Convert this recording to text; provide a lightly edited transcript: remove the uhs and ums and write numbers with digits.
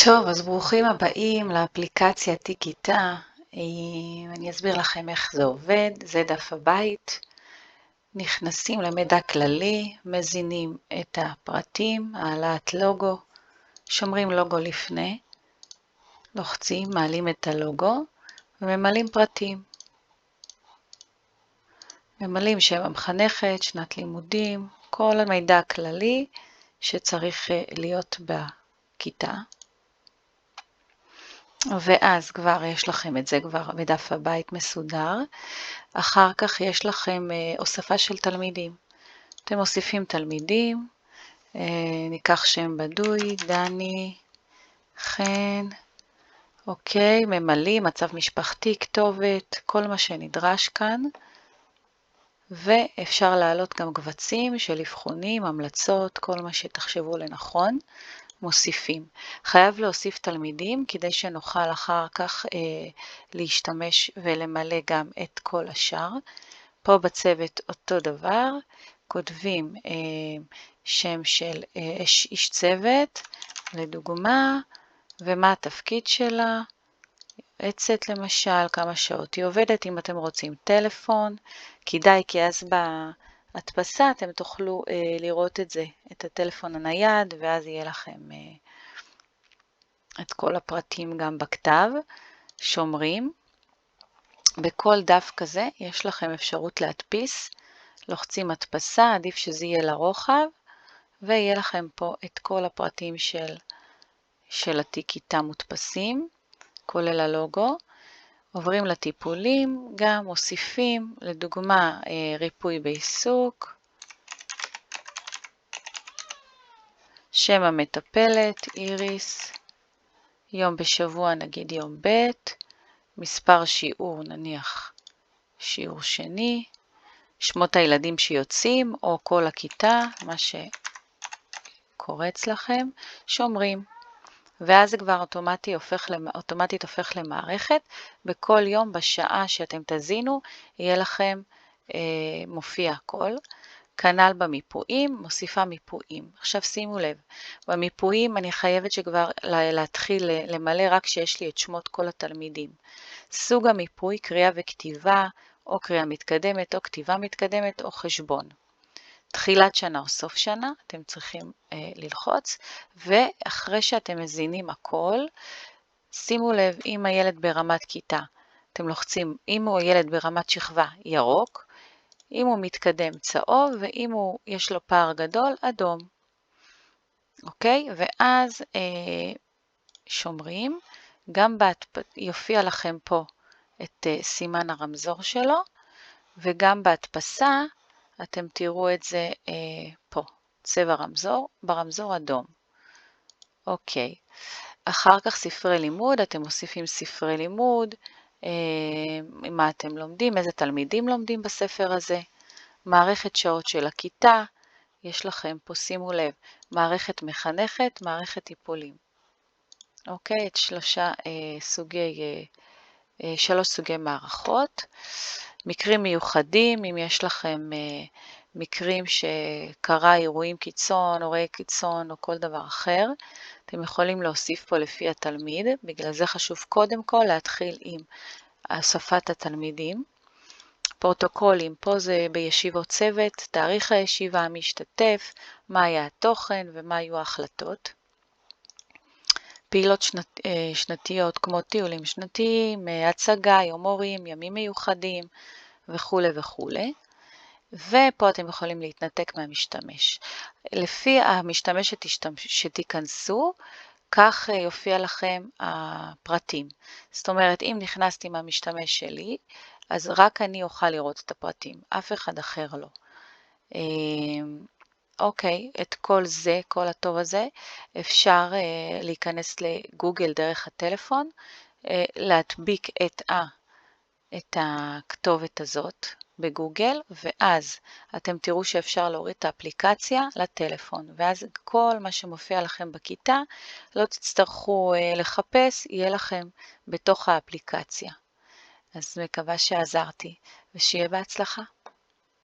טוב, אז ברוכים הבאים לאפליקציה טיקי-טה. אני אסביר לכם איך זה עובד. זה דף הבית. נכנסים למידע כללי, מזינים את הפרטים, העלאת לוגו, שומרים לוגו לפני, לוחצים, מעלים את הלוגו וממלאים פרטים. ממלאים שם המחנכת, שנת לימודים, כל המידע הכללי שצריך להיות בכיתה. ואז כבר יש לכם את זה כבר בדף הבית מסודר. אחר כך יש לכם הוספה של תלמידים. אתם מוסיפים תלמידים, ניקח שם בדוי, דני, חן, אוקיי, ממלאים, מצב משפחתי, כתובת, כל מה שנדרש כאן. ואפשר להעלות גם קבצים של אבחונים, המלצות, כל מה שתחשבו לנכון. מוסיפים. חייב להוסיף תלמידים כדי שנוכל אחר כך להשתמש ולמלא גם את כל השאר. פה בצוות אותו דבר, כותבים שם של איש צוות, לדוגמה, ומה התפקיד שלה, עצת למשל, כמה שעות היא עובדת, אם אתם רוצים טלפון, כדאי כי אז בהדפסה אתם תוכלו לראות את זה, את הטלפון הנייד, ואז יהיה לכם את כל הפרטים גם בכתב, שומרים. בכל דף כזה יש לכם אפשרות להדפיס, לוחצים הדפסה, עדיף שזה יהיה לרוחב, ויהיה לכם פה את כל הפרטים של הטיקי-טה מודפסים, כולל הלוגו. עוברים לטיפולים, גם מוסיפים, לדוגמה ריפוי בעיסוק, שם המטפלת, איריס, יום בשבוע נגיד יום ב', מספר שיעור נניח שיעור שני, שמות הילדים שיוצאים או כל הכיתה, מה שקורץ לכם, שומרים. ואז זה כבר אוטומטית הופך למערכת. בכל יום בשעה שאתם תזינו יהיה לכם מופיע הכל. כנ"ל במיפויים, מוסיפה מיפויים. עכשיו שימו לב, במיפויים אני חייבת שכבר להתחיל למלא רק שיש לי את שמות כל התלמידים. סוג המיפוי, קריאה וכתיבה, או קריאה מתקדמת, או כתיבה מתקדמת, או חשבון. תחילת שנה או סוף שנה, אתם צריכים ללחוץ, ואחרי שאתם מזינים הכל, שימו לב, אם הילד ברמת כיתה, אתם לוחצים, אם הוא ילד ברמת שכבה, ירוק, אם הוא מתקדם צהוב, ואם יש לו פער גדול, אדום. אוקיי? ואז שומרים, גם יופיע לכם פה את סימן הרמזור שלו, וגם בהדפסה אתם תראו את זה פה, צבע רמזור, ברמזור אדום. אוקיי. אחר כך ספרי לימוד, אתם מוסיפים ספרי לימוד, מה אתם לומדים, איזה תלמידים לומדים בספר הזה, מערכת שעות של הכיתה, יש לכם פה, שימו לב, מערכת מחנכת, מערכת טיפולים. אוקיי, את שלוש סוגי מערכות. מקרים מיוחדים, אם יש לכם מקרים שקרה אירועים קיצון, אירועי קיצון או כל דבר אחר, אתם יכולים להוסיף פה לפי התלמיד, בגלל זה חשוב קודם כל להתחיל עם הוספת התלמידים. פרוטוקולים, פה זה בישיבות צוות, תאריך הישיבה, מי השתתף, מה היה התוכן ומה היו ההחלטות. פעילות שנתיות כמו טיולים שנתיים, הצגה, יום הורים, ימים מיוחדים וכו' וכו'. ופה אתם יכולים להתנתק מהמשתמש. לפי המשתמש שתיכנסו, כך יופיע לכם הפרטים. זאת אומרת, אם נכנסתי מהמשתמש שלי, אז רק אני אוכל לראות את הפרטים, אף אחד אחר לא. אוקיי, את כל זה, כל הטוב הזה, אפשר להיכנס לגוגל דרך הטלפון, להדביק את הכתובת הזאת בגוגל, ואז אתם תראו שאפשר להוריד את האפליקציה לטלפון, ואז כל מה שמופיע לכם בכיתה, לא תצטרכו לחפש, יהיה לכם בתוך האפליקציה. אז מקווה שעזרתי, ושיהיה בהצלחה.